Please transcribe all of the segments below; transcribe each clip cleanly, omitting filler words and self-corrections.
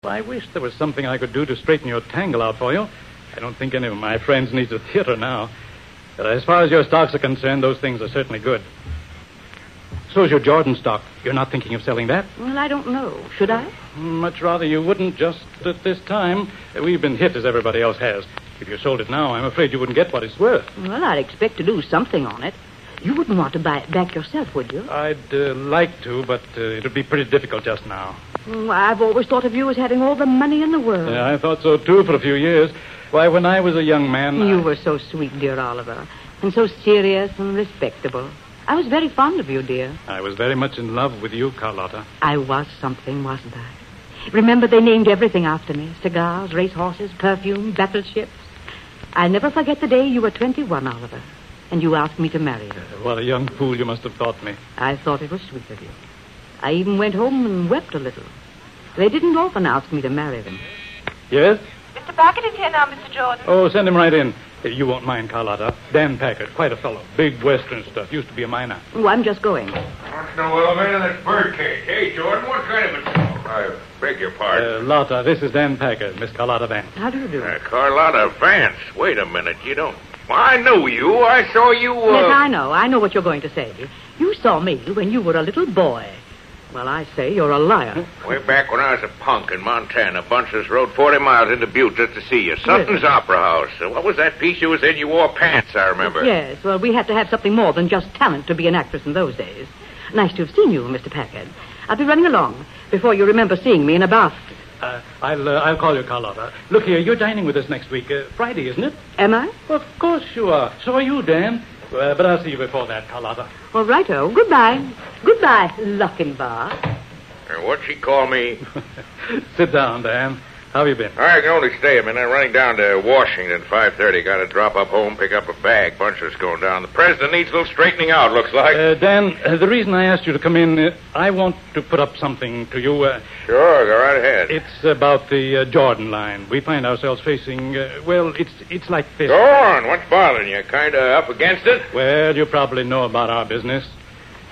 I wish there was something I could do to straighten your tangle out for you. I don't think any of my friends need a theater now. But as far as your stocks are concerned, those things are certainly good. So is your Jordan stock. You're not thinking of selling that? Well, I don't know. Should I? Much rather you wouldn't just at this time. We've been hit as everybody else has. If you sold it now, I'm afraid you wouldn't get what it's worth. Well, I'd expect to lose something on it. You wouldn't want to buy it back yourself, would you? I'd like to, but it would be pretty difficult just now. I've always thought of you as having all the money in the world. Yeah, I thought so, too, for a few years. Why, when I was a young man... You were so sweet, dear Oliver, and so serious and respectable. I was very fond of you, dear. I was very much in love with you, Carlotta. I was something, wasn't I? Remember, they named everything after me. Cigars, racehorses, perfume, battleships. I'll never forget the day you were 21, Oliver, and you asked me to marry you. What a young fool you must have thought me. I thought it was sweet of you. I even went home and wept a little. They didn't often ask me to marry them. Yes? Mr. Packard is here now, Mr. Jordan. Oh, send him right in. You won't mind, Carlotta. Dan Packard, quite a fellow. Big Western stuff. Used to be a miner. Oh, I'm just going. What's no elevator? That's birdcage. Hey, Jordan, what kind of a... I beg your pardon. Lotta, this is Dan Packard, Miss Carlotta Vance. How do you do? Carlotta Vance. Wait a minute. You don't... Well, I knew you. I saw you... Yes, I know. I know what you're going to say. You saw me when you were a little boy. Well, I say you're a liar. Way back when I was a punk in Montana, bunches rode 40 miles into Butte just to see you. Sutton's Opera House. What was that piece you was in? You wore pants, I remember. Yes, well, we had to have something more than just talent to be an actress in those days. Nice to have seen you, Mr. Packard. I'll be running along before you remember seeing me in a bath. I'll call you, Carlotta. Look here, you're dining with us next week. Friday, isn't it? Am I? Well, of course you are. So are you, Dan. But I'll see you before that, Carlotta. All righto. Goodbye. Goodbye, Lochinvar. What'd she call me? Sit down, Dan. How have you been? I can only stay a minute. I'm running down to Washington, 5:30. Got to drop up home, pick up a bag. Bunch of us going down. The president needs a little straightening out, looks like. Dan, the reason I asked you to come in, I want to put up something to you. Sure, go right ahead. It's about the Jordan line. We find ourselves facing, it's like this. Go on. What's bothering you? Kind of up against it? Well, you probably know about our business.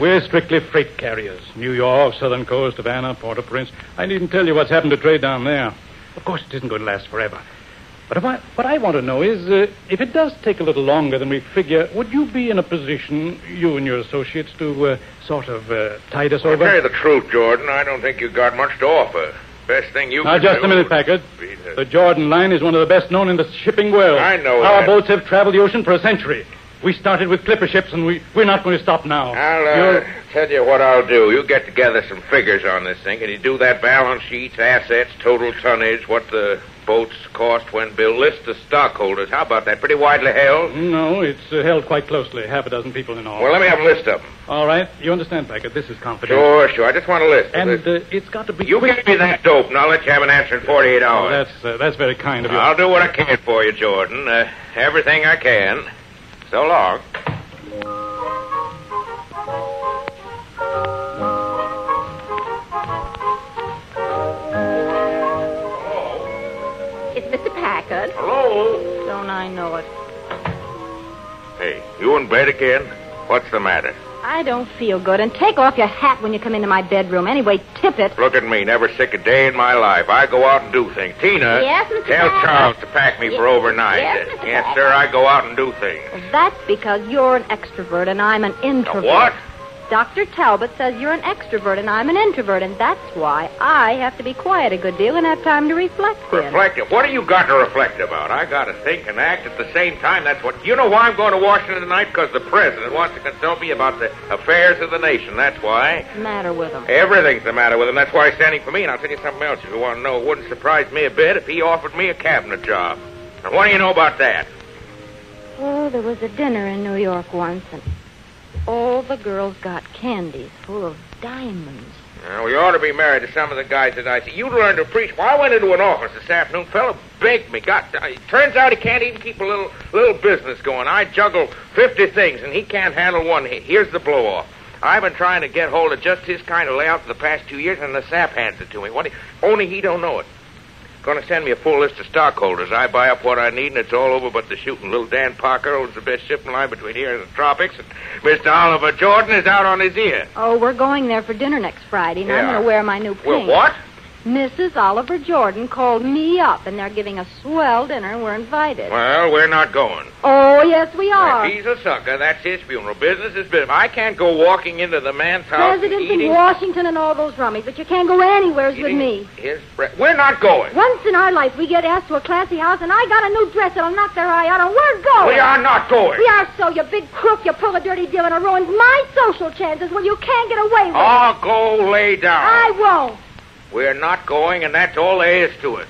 We're strictly freight carriers. New York, Southern Coast, Havana, Port-au-Prince. I needn't tell you what's happened to trade down there. Of course, it isn't going to last forever. But what I want to know is, if it does take a little longer than we figure, would you be in a position, you and your associates, to sort of tide us over? I'll tell you the truth, Jordan. I don't think you've got much to offer. Best thing you Now, can just do... a minute, Packard. The Jordan line is one of the best known in the shipping world. I know Our that. boats have traveled the ocean for a century. We started with clipper ships, and we're not going to stop now. I'll tell you what I'll do. You get together some figures on this thing. Can you do that balance sheets, assets, total tonnage, what the boats cost when built, list the stockholders? How about that? Pretty widely held? No, it's held quite closely. Half a dozen people in all. Well, let me have a list of them. All right. You understand, Packard. This is confidential. Sure. I just want a list. And it's got to be You quick. give me that dope, and I'll let you have an answer in 48 hours. That's very kind of you. I'll do what I can for you, Jordan. Everything I can. So long. It's Mr. Packard. Hello? Don't I know it? Hey, you in bed again? What's the matter? I don't feel good. And take off your hat when you come into my bedroom. Anyway, tip it. Look at me, never sick a day in my life. I go out and do things. Tina, Yes, Mr. tell Packard? Charles to pack me for overnight. Yes, Mr. Yes, Packard. sir, I go out and do things. Well, that's because you're an extrovert and I'm an introvert. What? Dr. Talbot says you're an extrovert and I'm an introvert, and that's why I have to be quiet a good deal and have time to reflect in. Reflective? What do you got to reflect about? I got to think and act at the same time. That's what... You know why I'm going to Washington tonight? Because the president wants to consult me about the affairs of the nation. That's why. What's the matter with him? Everything's the matter with him. That's why he's standing for me. And I'll tell you something else if you want to know. It wouldn't surprise me a bit if he offered me a cabinet job. Now, what do you know about that? Oh, there was a dinner in New York once, and all the girls got candies full of diamonds. Well, you ought to be married to some of the guys that I see. You'd learn to appreciate. Well, I went into an office this afternoon. Fellow begged me. Turns out he can't even keep a little business going. I juggle 50 things, and he can't handle one. Here's the blow-off. I've been trying to get hold of just his kind of layout for the past 2 years, and the sap hands it to me. Only he don't know it. Going to send me a full list of stockholders. I buy up what I need, and it's all over but the shooting. Little Dan Parker owns the best shipping line between here and the tropics, and Mr. Oliver Jordan is out on his ear. Oh, we're going there for dinner next Friday, and I'm Yeah. going to wear my new Well, pink. what? Mrs. Oliver Jordan called me up, and they're giving a swell dinner, and we're invited. Well, we're not going. Oh, yes, we are. If he's a sucker, that's his funeral. Business is business. I can't go walking into the man's house Presidents eating... in Washington and all those rummies, but you can't go anywhere with me. We're not going. Once in our life, we get asked to a classy house, and I got a new dress that'll knock their eye out, and we're going. We are not going. We are so, you big crook. You pull a dirty deal, and it ruins my social chances. Well, you can't get away with it. Oh, go lay down. I won't. We're not going, and that's all there is to it.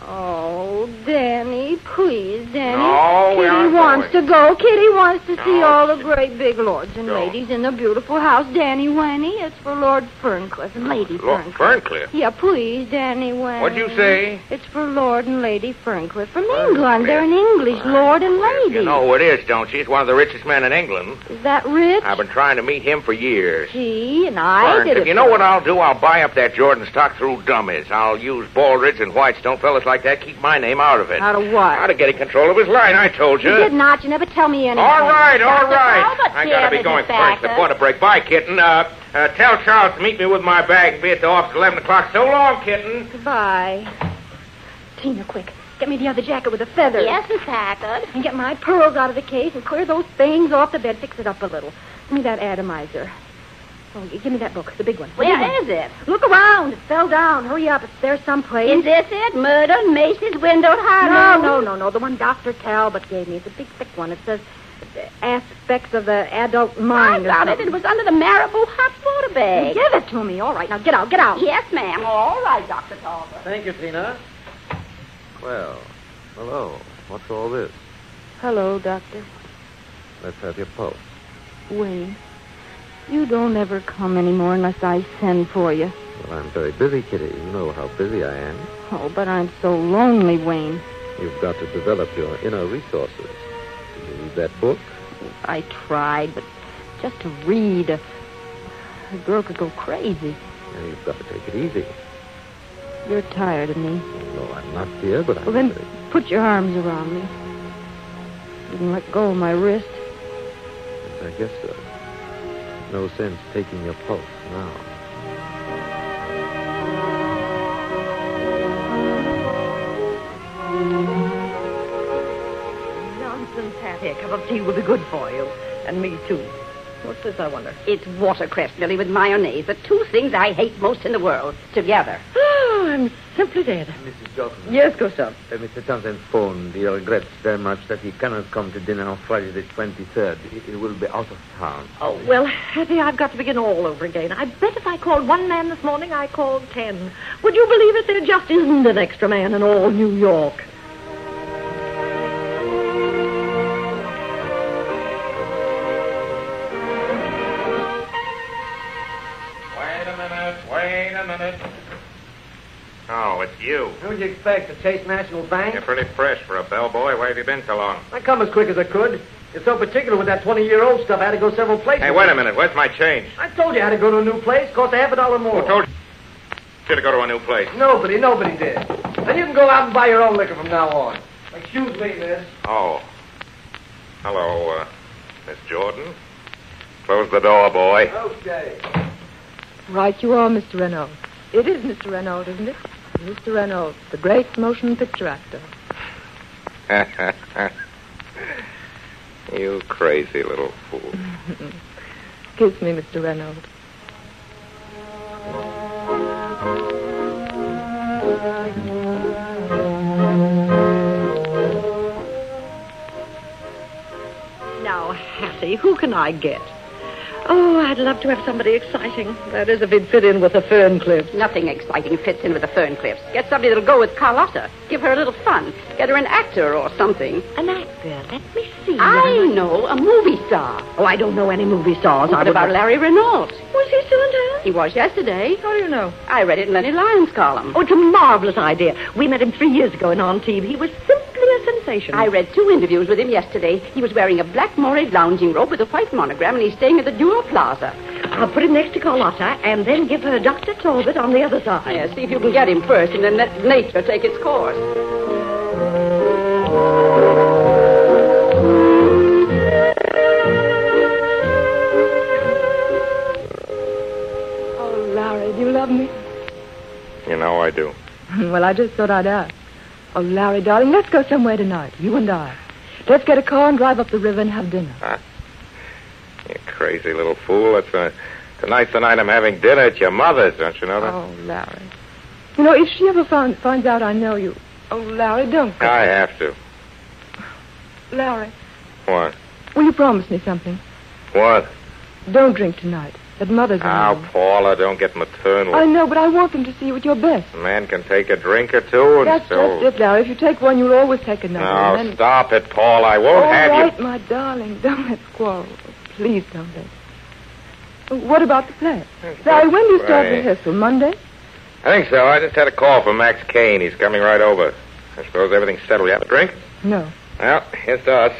Oh, Danny, please, Danny. No, we aren't Kitty wants going. to go. Kitty wants to see No, all the great big lords and No. ladies in the beautiful house. Danny Winnie, it's for Lord Ferncliff and Lady Lord Ferncliff. Ferncliff? Yeah, please, Danny Winnie. What'd you say? It's for Lord and Lady Ferncliff from England. They're an English lord and lady. You know who it is, don't you? He's one of the richest men in England. Is that rich? I've been trying to meet him for years. Gee, and I did Ferncliff, it. you know what I'll do? I'll buy up that Jordan stock through dummies. I'll use Baldridge and Whitestone. Fellas like that keep my name out of it. Out of what? Out of getting control of his line, I told you. You did not. You never tell me anything. All right. Talbot, I gotta be Mrs. going Thacker. first. The water break. Bye, kitten. Tell Charles to meet me with my bag and be at the office at 11 o'clock. So long, kitten. Goodbye. Tina, quick. Get me the other jacket with the feathers. Yes, Miss Hackett. And get my pearls out of the case and clear those things off the bed. Fix it up a little. Give me that atomizer. Oh, give me that book, the big one. Where is it? Look around. It fell down. Hurry up. It's there someplace. Is this it? Murder, Macy's, windowed Harlow? No. The one Dr. Talbot gave me. It's a big, thick one. It says aspects of the adult I mind. got it. It was under the Marabou hot water bag. Give it to me. All right. Now, get out. Yes, ma'am. All right, Dr. Talbot. Thank you, Tina. Well, hello. What's all this? Hello, Doctor. Let's have your pulse. Wayne, you don't ever come anymore unless I send for you. Well, I'm very busy, Kitty. You know how busy I am. Oh, but I'm so lonely, Wayne. You've got to develop your inner resources. Did you read that book? I tried, but just to read, a girl could go crazy. And you've got to take it easy. You're tired of me. No, I'm not, dear, but I'm Well, then very... put your arms around me. You can let go of my wrist. Yes, I guess so. No sense taking your pulse now. Nonsense, Hattie. A cup of tea will be good for you. And me, too. What's this, I wonder? It's watercress, Billy, with mayonnaise. The two things I hate most in the world. Together. Oh, I'm simply dead. Mrs. Johnson. Yes, Gustav. Mr. Townsend phoned. He regrets very much that he cannot come to dinner on Friday the 23rd. He will be out of town. Oh, well, Hattie, I've got to begin all over again. I bet if I called one man this morning, I called 10. Would you believe it? There just isn't an extra man in all New York. Wait a minute. Oh, it's you. Who'd you expect, the Chase National Bank? You're pretty fresh for a bellboy. Where have you been so long? I come as quick as I could. You're so particular with that 20-year-old stuff, I had to go several places. Hey, wait a minute. Where's my change? I told you I had to go to a new place. Cost $50 more. Who told you to go to a new place? Nobody did. And you can go out and buy your own liquor from now on. Excuse me, miss. Oh. Hello, Miss Jordan. Close the door, boy. Okay. Right you are, Mr. Renaud. It is Mr. Renaud, isn't it? Mr. Renaud, the great motion picture actor. You crazy little fool. Kiss me, Mr. Renaud. Now, Hattie, who can I get? Oh, I'd love to have somebody exciting. That is, if he'd fit in with the Ferncliffs. Nothing exciting fits in with the Ferncliffs. Get somebody that'll go with Carlotta. Give her a little fun. Get her an actor or something. An actor. Let me see. I know, a movie star. Oh, I don't know any movie stars. What about Larry Renault? Was he still in town? He was yesterday. How do you know? I read it in Lenny Lyon's column. Oh, it's a marvelous idea. We met him 3 years ago in Antibes. He was simply a sensation. I read 2 interviews with him yesterday. He was wearing a black moiré lounging robe with a white monogram, and he's staying at the Duo Plaza. I'll put him next to Carlotta and then give her Dr. Talbot on the other side. Yeah, see if you can get him first, and then let nature take its course. Oh, Larry, do you love me? You know I do. Well, I just thought I'd ask. Oh, Larry, darling, let's go somewhere tonight, you and I. Let's get a car and drive up the river and have dinner. Huh? You crazy little fool. Tonight's the night I'm having dinner at your mother's, don't you know that? Oh, Larry. You know, if she ever finds out I know you... Oh, Larry, don't go. I have to. Larry. What? Will you promise me something? What? Don't drink tonight. At Mother's. Now, Paula, don't get maternal. I know, but I want them to see you at your best. A man can take a drink or two and That's so... just it, Larry. If you take one, you'll always take another. No, and then... stop it, Paul. I won't have All right, you... my darling. Don't let's quarrel. Please don't let's. What about the play? Larry, when do you start rehearsal? Monday? I think so. I just had a call from Max Kane. He's coming right over. I suppose everything's settled. You have a drink? No. Well, here's to us.